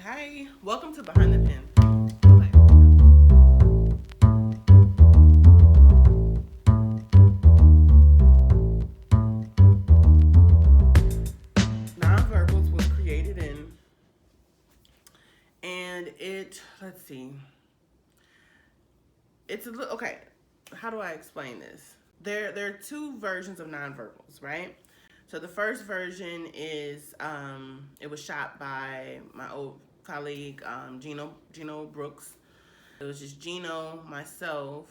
Hi, welcome to Behind the Pen. Nonverbals was created and let's see, it's a little, okay, how do I explain this? There are two versions of nonverbals, right? So the first version is, it was shot by my old colleague, Gino Brooks. It was just Gino, myself,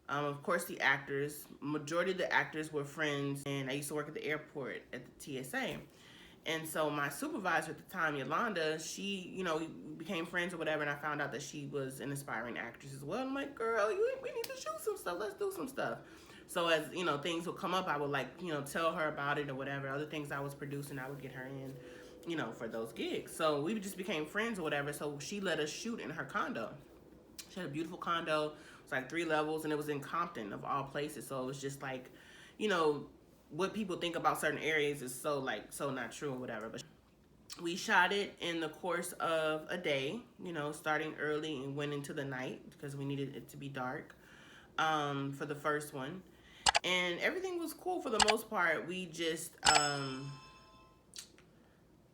of course, the actors. Majority of the actors were friends, and I used to work at the airport at the TSA. And so my supervisor at the time, Yolanda, she, we became friends or whatever, and I found out that she was an aspiring actress as well. I'm like, girl, we need to shoot some stuff. Let's do some stuff. So as, things would come up, I would tell her about it or whatever. Other things I was producing, I would get her in, for those gigs. So we just became friends or whatever. So she let us shoot in her condo. She had a beautiful condo. It was like 3 levels, and it was in Compton of all places. So it was just like, what people think about certain areas is so not true or whatever. But we shot it in the course of a day, starting early and went into the night because we needed it to be dark for the first one. And everything was cool for the most part. We just,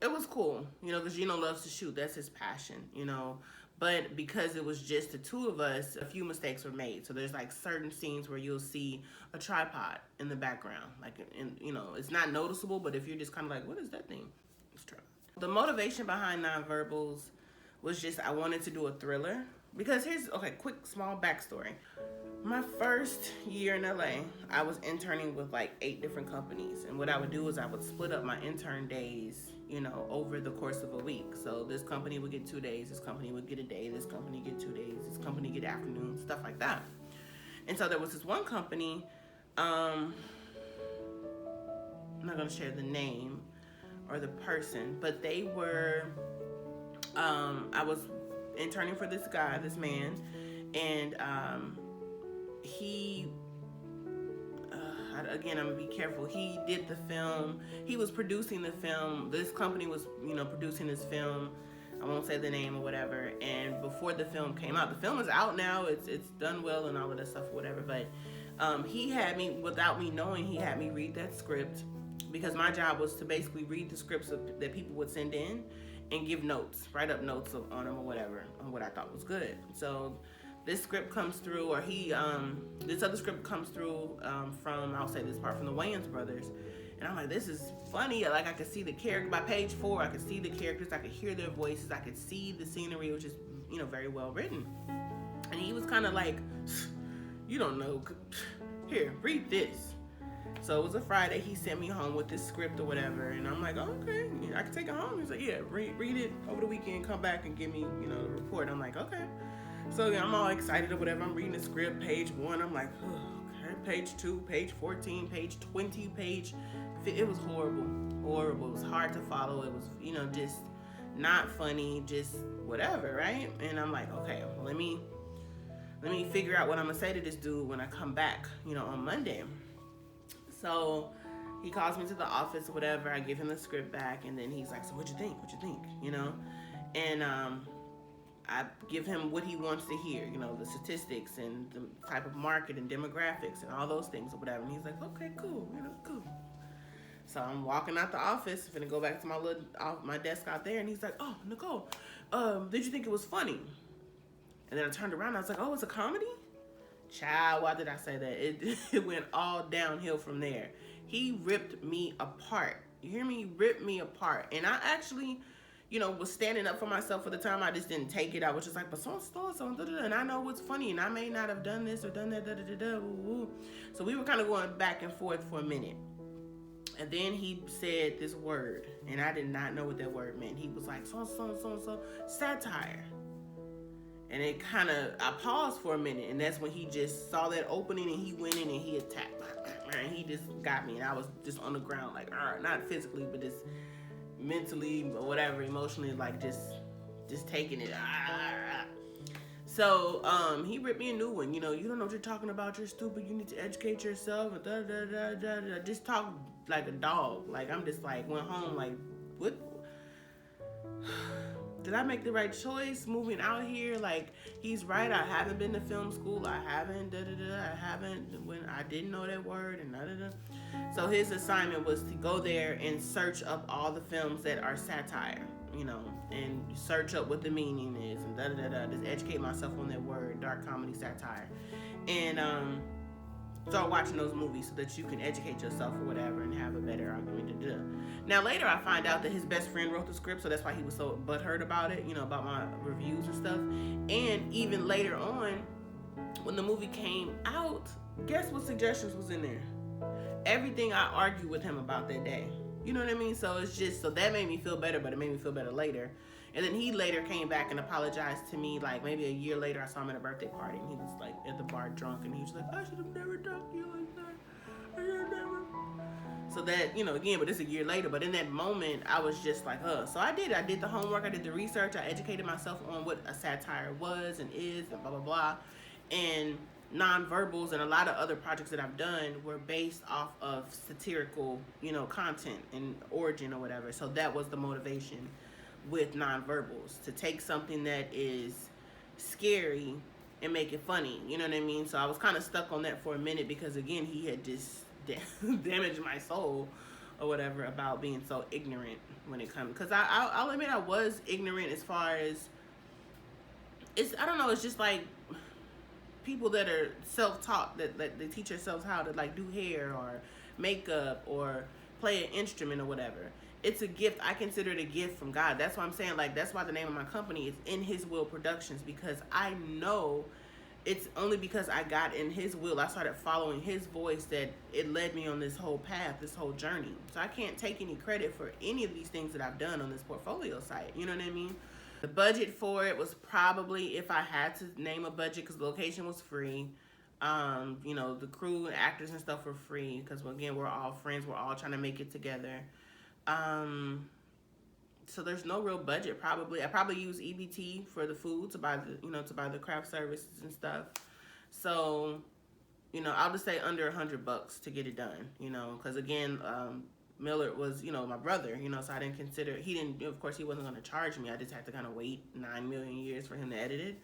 it was cool, because Gino loves to shoot. That's his passion, But because it was just the two of us, a few mistakes were made. So there's like certain scenes where you'll see a tripod in the background. Like, it's not noticeable, but if you're just kind of like, what is that thing? It's tripod. The motivation behind Nonverbals was just I wanted to do a thriller. Because quick, small backstory. My first year in LA, I was interning with like 8 different companies. And what I would do is I would split up my intern days, over the course of a week. So this company would get 2 days, this company would get a day, this company get 2 days, this company get afternoon, stuff like that. And so there was this one company, I'm not gonna share the name or the person, but they were, I was interning for this man, and he, again, I'm gonna be careful. He did the film. He was producing the film. This company was, producing this film. I won't say the name or whatever. And before the film came out, the film is out now. It's done well and all of that stuff or whatever. But he had me, without me knowing, he had me read that script because my job was to basically read the scripts that people would send in and give notes, write up notes on them or whatever, on what I thought was good. So this script comes through, or this other script comes through from, I'll say this part, from the Wayans brothers. And I'm like, this is funny. Like, I could see the character, by page 4, I could see the characters, I could hear their voices, I could see the scenery. It was just, very well written. And he was kind of like, you don't know, here, read this. So it was a Friday, he sent me home with this script or whatever, and I'm like, oh, okay, I can take it home. He's like, yeah, read it over the weekend, come back and give me, the report. I'm like, okay. So I'm all excited or whatever. I'm reading the script, page 1. I'm like, oh, okay, page 2, page 14, page 20, it was horrible. It was hard to follow. It was, just not funny, just whatever, right? And I'm like, okay, well, let me figure out what I'm gonna say to this dude when I come back, on Monday. So he calls me to the office or whatever. I give him the script back, and then he's like, so what you think? And I give him what he wants to hear, the statistics and the type of market and demographics and all those things or whatever. And he's like, okay, cool, cool. So I'm walking out the office, finna go back to my desk out there, and he's like, oh, Nicole, did you think it was funny? And then I turned around, and I was like, oh, it's a comedy? Child, why did I say that? It went all downhill from there. He ripped me apart. You hear me? He ripped me apart. And I actually, was standing up for myself for the time. I just didn't take it. I was just like, but so, and I know what's funny, and I may not have done this or done that, So we were kind of going back and forth for a minute. And then he said this word, and I did not know what that word meant. He was like, so, satire. And it kind of, I paused for a minute, and that's when he just saw that opening, and he went in and he attacked me. And he just got me, and I was just on the ground, like, not physically, but just mentally or whatever, emotionally, like just taking it. So he ripped me a new one. You don't know what you're talking about. You're stupid. You need to educate yourself. Just talk like a dog. Like, I'm just like, went home like, what? did I make the right choice moving out here? Like, he's right. I haven't been to film school. I haven't. Da da da. I haven't. When I didn't know that word and da da da. So his assignment was to go there and search up all the films that are satire, and search up what the meaning is and da da da da. Just educate myself on that word, dark comedy satire, and start watching those movies so that you can educate yourself or whatever and have a better argument to do. Now later I find out that his best friend wrote the script, so that's why he was so butthurt about it, about my reviews and stuff. And even later on, when the movie came out, guess what suggestions was in there? Everything I argued with him about that day. You know what I mean? So it's just, so that made me feel better, but it made me feel better later. And then he later came back and apologized to me, like maybe a year later. I saw him at a birthday party and he was like at the bar drunk and he was like, I should have never talked to you like that. I should have never. So that, again, but it's a year later. But in that moment, I was just like, So I did the homework. I did the research. I educated myself on what a satire was and is and blah, blah, blah. And Nonverbals and a lot of other projects that I've done were based off of satirical, content and origin or whatever. So that was the motivation with Nonverbals, to take something that is scary and make it funny. You know what I mean? So I was kind of stuck on that for a minute because, again, he had just damaged my soul or whatever about being so ignorant when it comes. Because I'll admit I was ignorant as far as, I don't know, it's just like people that are self-taught, that they teach themselves how to like do hair or makeup or play an instrument or whatever. It's a gift. I consider it a gift from God. That's why I'm saying, like, that's why the name of my company is In His Will Productions, because I know it's only because I got in His will, I started following His voice, that it led me on this whole path, this whole journey. So I can't take any credit for any of these things that I've done on this portfolio site. You know what I mean? The budget for it was probably, if I had to name a budget, because the location was free. The crew and actors and stuff were free, because, again, we're all friends. We're all trying to make it together. So there's no real budget. I probably use EBT for the food to buy the craft services and stuff. So, I'll just say under $100 to get it done, because again, Millard was, my brother, so I didn't consider, of course he wasn't going to charge me. I just had to kind of wait 9 million years for him to edit it.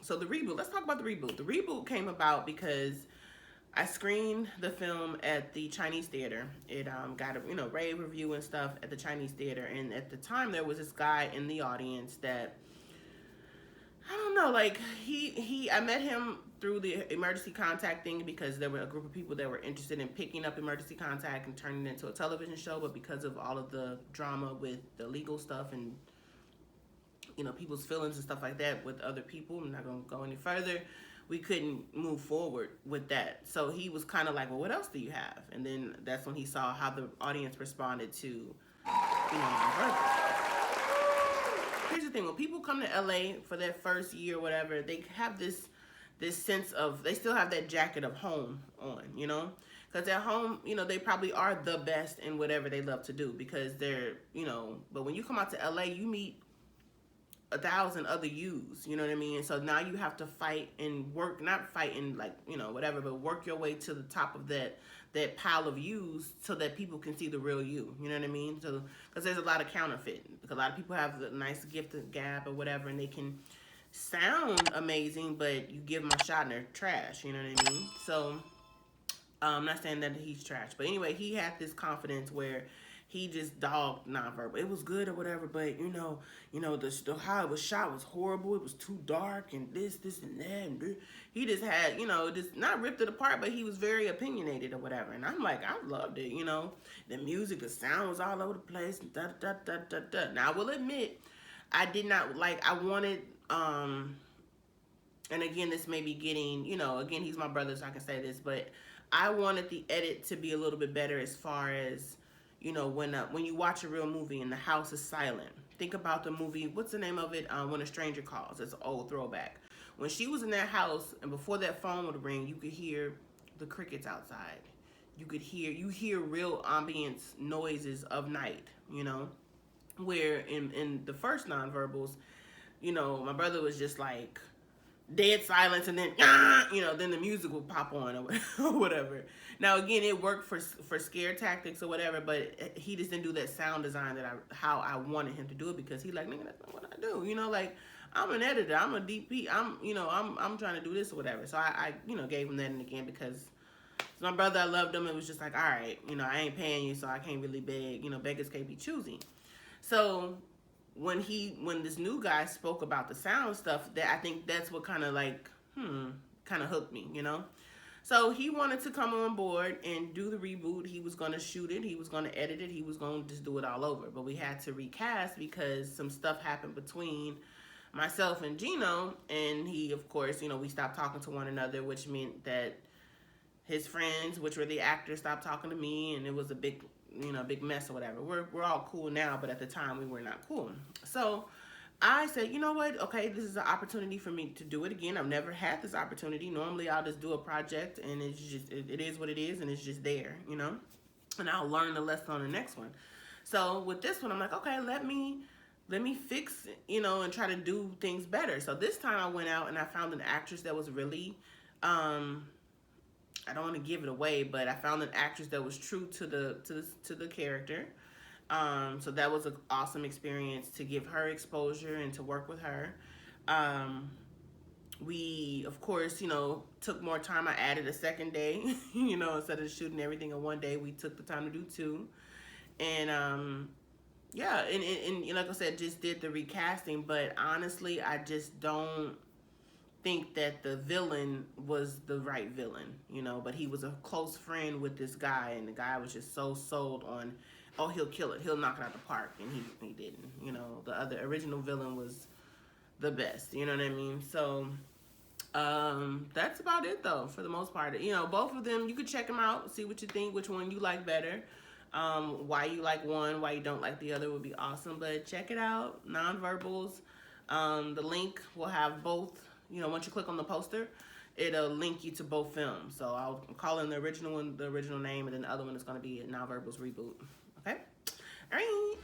So the reboot, let's talk about the reboot. The reboot came about because I screened the film at the Chinese theater. It got a rave review and stuff at the Chinese theater. And at the time, there was this guy in the audience that, I don't know, like I met him through the emergency contact thing, because there were a group of people that were interested in picking up emergency contact and turning it into a television show. But because of all of the drama with the legal stuff and people's feelings and stuff like that with other people, I'm not gonna go any further, we couldn't move forward with that. So he was kind of like, well, what else do you have? And then that's when he saw how the audience responded to, Here's the thing, when people come to LA for their first year or whatever, they have this sense of, they still have that jacket of home on, because at home, they probably are the best in whatever they love to do, because they're, but when you come out to LA, you meet 1,000 other yous, you know what I mean? And so now you have to fight and work, not fight and like, whatever, but work your way to the top of that pile of yous so that people can see the real you, you know what I mean? So, because there's a lot of counterfeit, because a lot of people have the nice gift of gab or whatever, and they can sound amazing, but you give them a shot and they're trash, you know what I mean? So, I'm not saying that he's trash, but anyway, he had this confidence where he just dogged Nonverbal. It was good or whatever, but the how it was shot was horrible. It was too dark and this and that. And this. He just had, just not ripped it apart, but he was very opinionated or whatever. And I'm like, I loved it, The music, the sound was all over the place. And da da da da da. Now I will admit, I did not like. I wanted, and again, this may be getting, again, he's my brother, so I can say this, but I wanted the edit to be a little bit better as far as, when you watch a real movie and the house is silent. Think about the movie, what's the name of it? When a Stranger Calls. It's an old throwback. When she was in that house and before that phone would ring, you could hear the crickets outside. You hear real ambience noises of night, Where in the first Nonverbals, my brother was just like, dead silence, and then then the music would pop on or whatever. Now again, it worked for scare tactics or whatever, but he just didn't do that sound design that how I wanted him to do it, because he like, nigga, that's not what I do. Like, I'm an editor, I'm a DP, I'm trying to do this or whatever. So I gave him that, and again, because it's my brother, I loved him. It was just like, all right, I ain't paying you, so I can't really beg. Beggars can't be choosy. So when this new guy spoke about the sound stuff, that I think that's what kind of like kind of hooked me. So he wanted to come on board and do the reboot. He was going to shoot it, he was going to edit it, he was going to just do it all over. But we had to recast because some stuff happened between myself and Gino, and he, of course, we stopped talking to one another, which meant that his friends, which were the actors, stopped talking to me, and it was a big big mess or whatever. We're all cool now, but at the time we were not cool. So I said, you know what? Okay, this is an opportunity for me to do it again. I've never had this opportunity. Normally, I'll just do a project, and it's just it is what it is, and it's just there, and I'll learn the lesson on the next one. So with this one, I'm like, okay, let me fix, and try to do things better. So this time I went out and I found an actress that was really, I don't want to give it away, but I found an actress that was true to the character. So that was an awesome experience to give her exposure and to work with her. We, of course, took more time. I added a second day, instead of shooting everything in one day, we took the time to do two. And yeah, and like I said, just did the recasting. But honestly, I just don't think that the villain was the right villain, but he was a close friend with this guy, and the guy was just so sold on, oh, he'll kill it, he'll knock it out the park, and he didn't. The other original villain was the best, you know what I mean? So that's about it, though, for the most part. Both of them, you could check them out, see what you think, which one you like better. Why you like one, why you don't like the other would be awesome. But check it out, Nonverbals. The link will have both. Once you click on the poster, it'll link you to both films. So I'll call in the original one, the original name, and then the other one is going to be Nonverbals Reboot. Okay? All right.